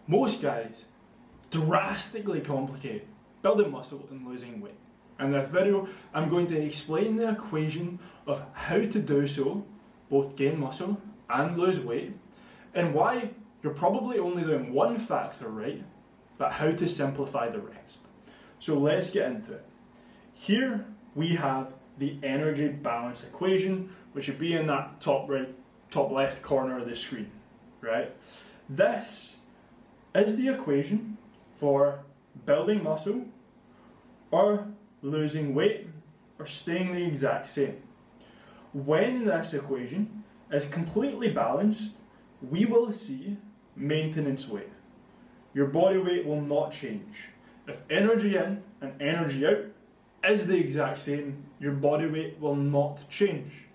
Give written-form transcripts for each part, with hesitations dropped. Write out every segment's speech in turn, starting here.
Most guys drastically complicate building muscle and losing weight. In this video, I'm going to explain the equation of how to do so, both gain muscle and lose weight, and why you're probably only doing one factor right, but how to simplify the rest. So let's get into it. Here we have the energy balance equation, which should be in that top right, top left corner of the screen, right? This is the equation for building muscle or losing weight or staying the exact same. When this equation is completely balanced, we will see maintenance weight. Your body weight will not change. If energy in and energy out is the exact same, your body weight will not change.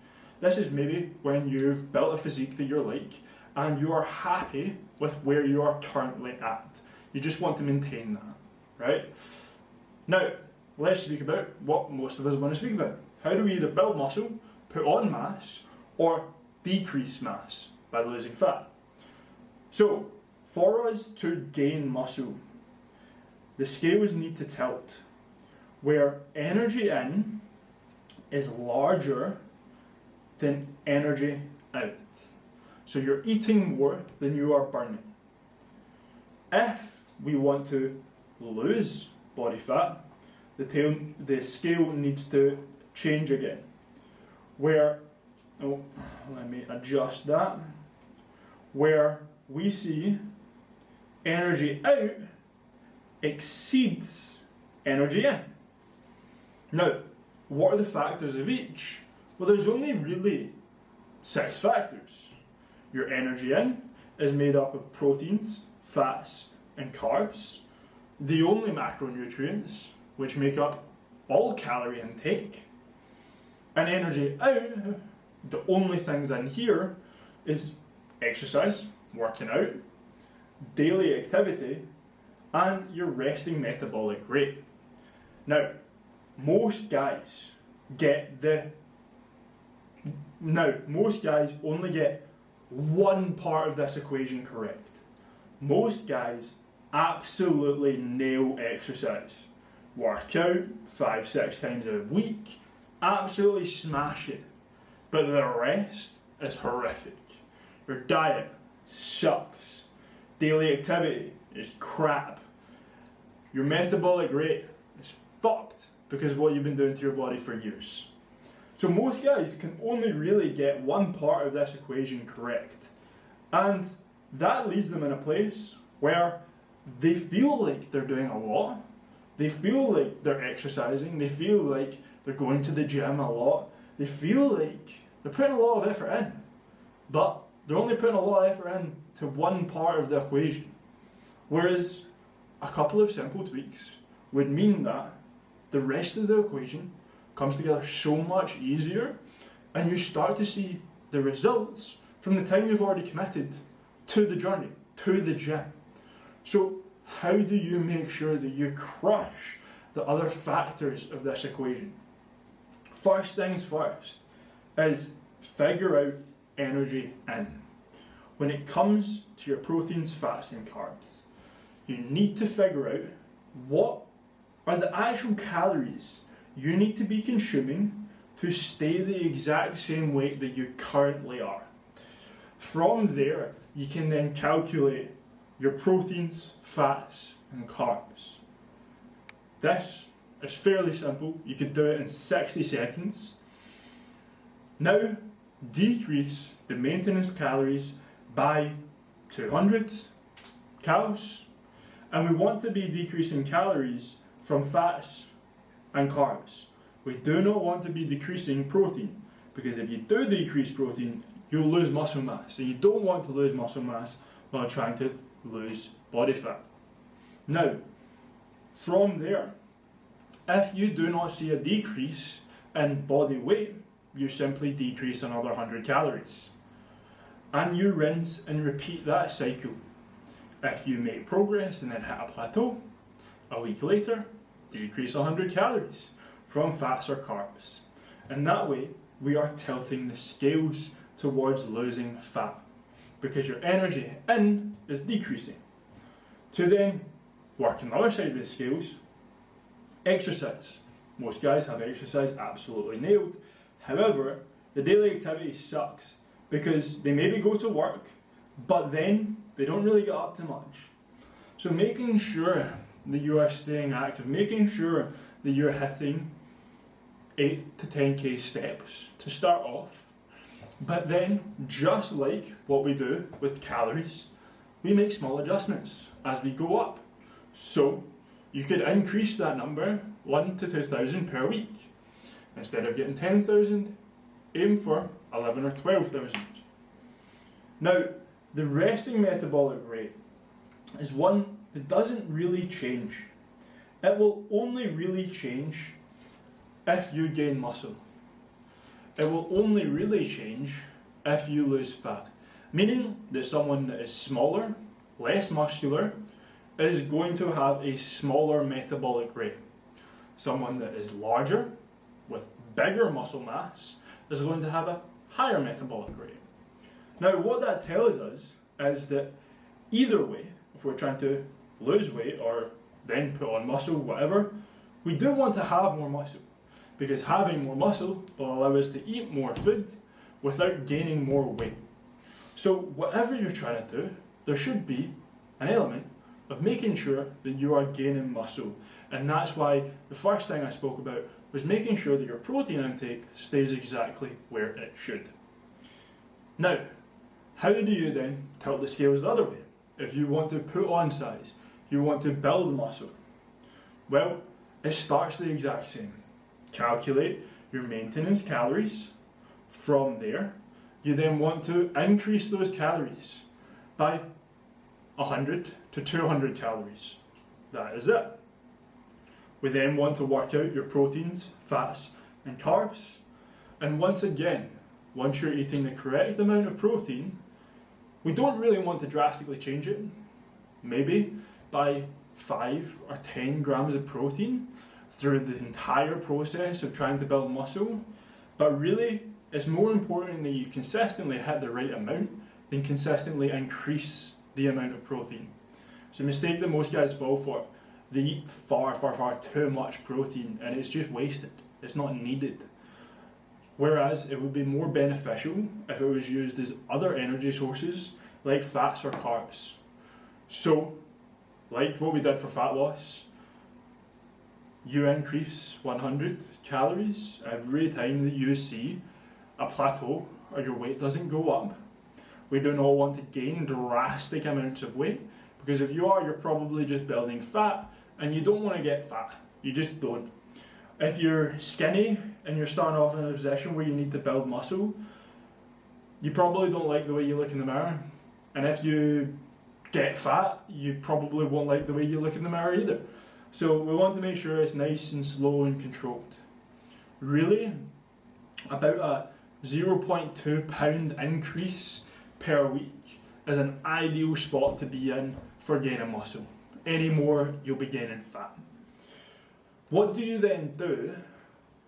This is maybe when you've built a physique that you're like and you are happy with where you are currently at. You just want to maintain that, right? Now, let's speak about what most of us want to speak about. How do we either build muscle, put on mass, or decrease mass by losing fat? So, for us to gain muscle, the scales need to tilt, where energy in is larger than energy out. So you're eating more than you are burning. If we want to lose body fat, the scale needs to change again, where, let me adjust that, where we see energy out exceeds energy in. Now, what are the factors of each? Well, there's only really 6 factors. Your energy in is made up of proteins, fats, and carbs, the only macronutrients which make up all calorie intake. And energy out, the only things in here is exercise, working out, daily activity, and your resting metabolic rate. Now, most guys only get one part of this equation correct. Most guys absolutely nail exercise. Work out 5-6 times a week, absolutely smash it. But the rest is horrific. Your diet sucks. Daily activity is crap. Your metabolic rate is fucked because of what you've been doing to your body for years. So most guys can only really get one part of this equation correct. And that leaves them in a place where they feel like they're doing a lot. They feel like they're exercising. They feel like they're going to the gym a lot. They feel like they're putting a lot of effort in. But they're only putting a lot of effort in to one part of the equation. Whereas a couple of simple tweaks would mean that the rest of the equation comes together so much easier, and you start to see the results from the time you've already committed to the journey, to the gym. So how do you make sure that you crush the other factors of this equation? First things first is figure out energy in. When it comes to your proteins, fats and carbs, you need to figure out what are the actual calories you need to be consuming to stay the exact same weight that you currently are. From there, you can then calculate your proteins, fats, and carbs. This is fairly simple. You could do it in 60 seconds. Now, decrease the maintenance calories by 200 calories. And we want to be decreasing calories from fats and carbs. We do not want to be decreasing protein, because if you do decrease protein, you'll lose muscle mass. And you don't want to lose muscle mass while trying to lose body fat. Now, from there, if you do not see a decrease in body weight, you simply decrease another 100 calories. And you rinse and repeat that cycle. If you make progress and then hit a plateau, a week later, decrease 100 calories from fats or carbs. And that way, we are tilting the scales towards losing fat, because your energy in is decreasing. To then work on the other side of the scales, exercise. Most guys have exercise absolutely nailed. However, the daily activity sucks because they maybe go to work, but then they don't really get up to much. So making sure that you are staying active, making sure that you're hitting 8 to 10k steps to start off. But then, just like what we do with calories, we make small adjustments as we go up. So you could increase that number 1 to 2,000 per week. Instead of getting 10,000, aim for 11 or 12,000. Now, the resting metabolic rate is one that doesn't really change. It will only really change if you gain muscle. It will only really change if you lose fat. Meaning that someone that is smaller, less muscular, is going to have a smaller metabolic rate. Someone that is larger, with bigger muscle mass, is going to have a higher metabolic rate. Now, what that tells us is that either way, if we're trying to lose weight or then put on muscle, whatever, we do want to have more muscle, because having more muscle will allow us to eat more food without gaining more weight. So whatever you're trying to do, there should be an element of making sure that you are gaining muscle. And that's why the first thing I spoke about was making sure that your protein intake stays exactly where it should. Now, how do you then tilt the scales the other way? If you want to put on size, you want to build muscle, well, it starts the exact same. Calculate your maintenance calories. From there, you then want to increase those calories by 100 to 200 calories. That is it. We then want to work out your proteins, fats, and carbs. And once again, once you're eating the correct amount of protein, we don't really want to drastically change it. Maybe by 5 or 10 grams of protein through the entire process of trying to build muscle. But really, it's more important that you consistently hit the right amount than consistently increase the amount of protein. It's a mistake that most guys fall for. They eat far too much protein and it's just wasted. It's not needed. Whereas it would be more beneficial if it was used as other energy sources like fats or carbs. So, like what we did for fat loss, you increase 100 calories every time that you see a plateau or your weight doesn't go up. We do not want to gain drastic amounts of weight, because if you are, you're probably just building fat and you don't want to get fat. You just don't. If you're skinny and you're starting off in a position where you need to build muscle, you probably don't like the way you look in the mirror. And if you get fat, you probably won't like the way you look in the mirror either. So we want to make sure it's nice and slow and controlled. Really, about a 0.2 pound increase per week is an ideal spot to be in for gaining muscle. Any more, you'll be gaining fat. What do you then do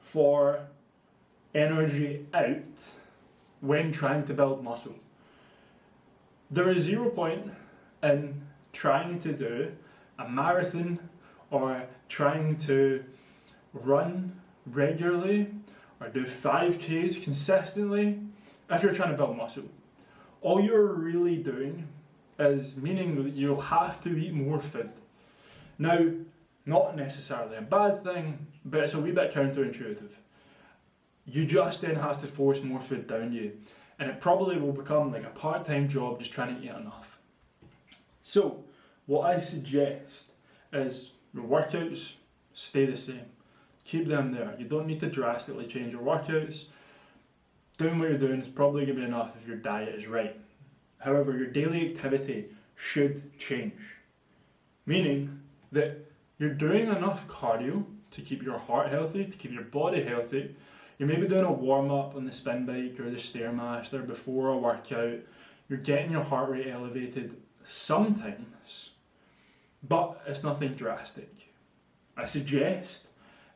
for energy out when trying to build muscle? There is 0 point in trying to do a marathon or trying to run regularly or do 5Ks consistently if you're trying to build muscle. All you're really doing is meaning that you'll have to eat more food. Now, not necessarily a bad thing, but it's a wee bit counterintuitive. You just then have to force more food down you, and it probably will become like a part-time job just trying to eat enough. So, what I suggest is your workouts stay the same. Keep them there. You don't need to drastically change your workouts. Doing what you're doing is probably going to be enough if your diet is right. However, your daily activity should change. Meaning that you're doing enough cardio to keep your heart healthy, to keep your body healthy. You're maybe doing a warm-up on the spin bike or the Stairmaster before a workout. You're getting your heart rate elevated sometimes, but it's nothing drastic. I suggest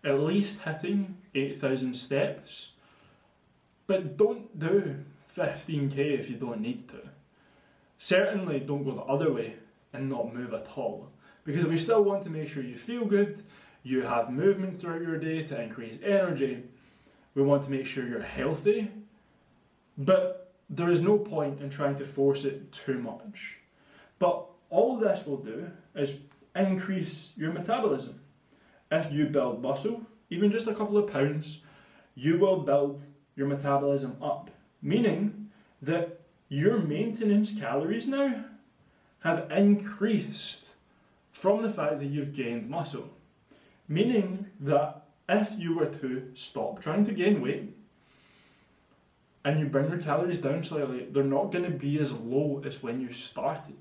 at least hitting 8,000 steps, but don't do 15k if you don't need to. Certainly don't go the other way and not move at all. Because we still want to make sure you feel good, you have movement throughout your day to increase energy. We want to make sure you're healthy, but there is no point in trying to force it too much. But all this will do is increase your metabolism. If you build muscle, even just a couple of pounds, you will build your metabolism up. Meaning that your maintenance calories now have increased from the fact that you've gained muscle. Meaning that if you were to stop trying to gain weight and you bring your calories down slightly, they're not going to be as low as when you started,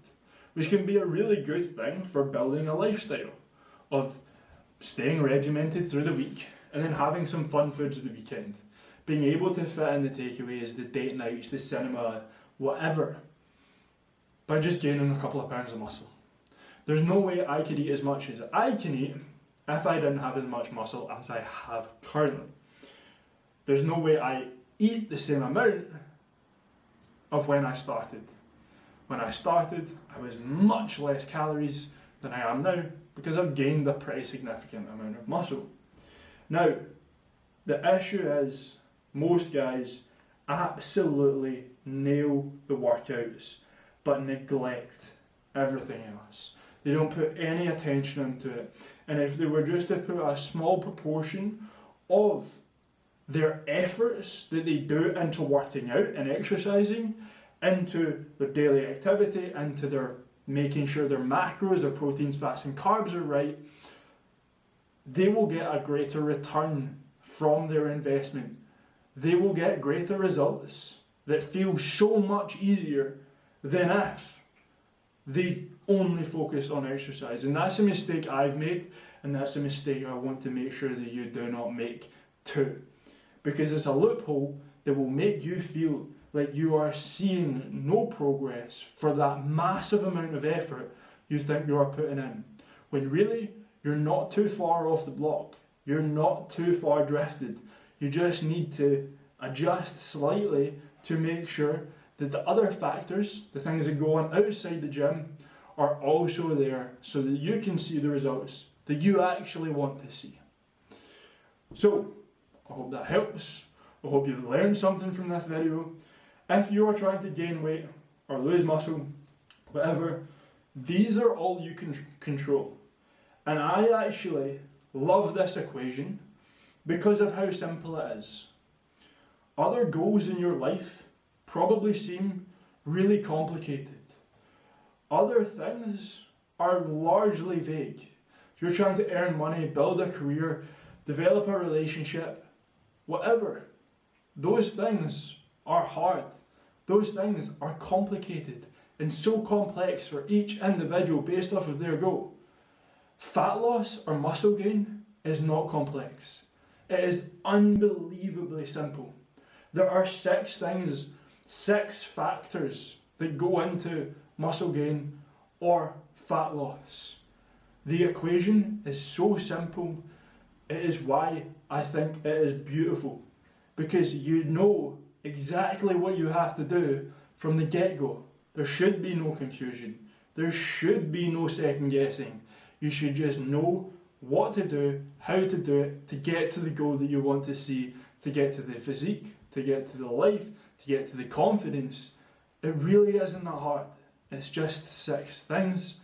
which can be a really good thing for building a lifestyle of staying regimented through the week and then having some fun foods at the weekend, being able to fit in the takeaways, the date nights, the cinema, whatever, by just gaining a couple of pounds of muscle. There's no way I could eat as much as I can eat if I didn't have as much muscle as I have currently. There's no way I eat the same amount of when I started. When I started, I was much less calories than I am now because I've gained a pretty significant amount of muscle. Now, the issue is most guys absolutely nail the workouts but neglect everything else. They don't put any attention into it. And if they were just to put a small proportion of their efforts that they do into working out and exercising, into their daily activity, into their making sure their macros, their proteins, fats and carbs are right, they will get a greater return from their investment. They will get greater results that feel so much easier than if they only focus on exercise. And that's a mistake I've made, and that's a mistake I want to make sure that you do not make too. Because it's a loophole that will make you feel like you are seeing no progress for that massive amount of effort you think you are putting in. When really, you're not too far off the block. You're not too far drifted. You just need to adjust slightly to make sure that the other factors, the things that go on outside the gym, are also there so that you can see the results that you actually want to see. So, I hope that helps. I hope you've learned something from this video. If you are trying to gain weight or lose muscle, whatever, these are all you can control. And I actually love this equation because of how simple it is. Other goals in your life probably seem really complicated. Other things are largely vague. If you're trying to earn money, build a career, develop a relationship, whatever, those things are hard. Those things are complicated and so complex for each individual based off of their goal. Fat loss or muscle gain is not complex. It is unbelievably simple. There are 6 things, 6 factors that go into muscle gain or fat loss. The equation is so simple. It is why I think it is beautiful, because you know exactly what you have to do from the get-go. There should be no confusion. There should be no second guessing. You should just know what to do, how to do it, to get to the goal that you want to see, to get to the physique, to get to the life, to get to the confidence. It really isn't that hard. It's just 6 things.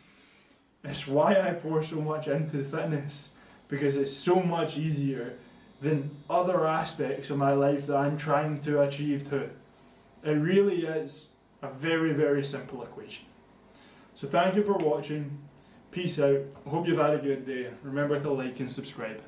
It's why I pour so much into the fitness, because it's so much easier than other aspects of my life that I'm trying to achieve too. It really is a very, very simple equation. So thank you for watching. Peace out. I hope you've had a good day. Remember to like and subscribe.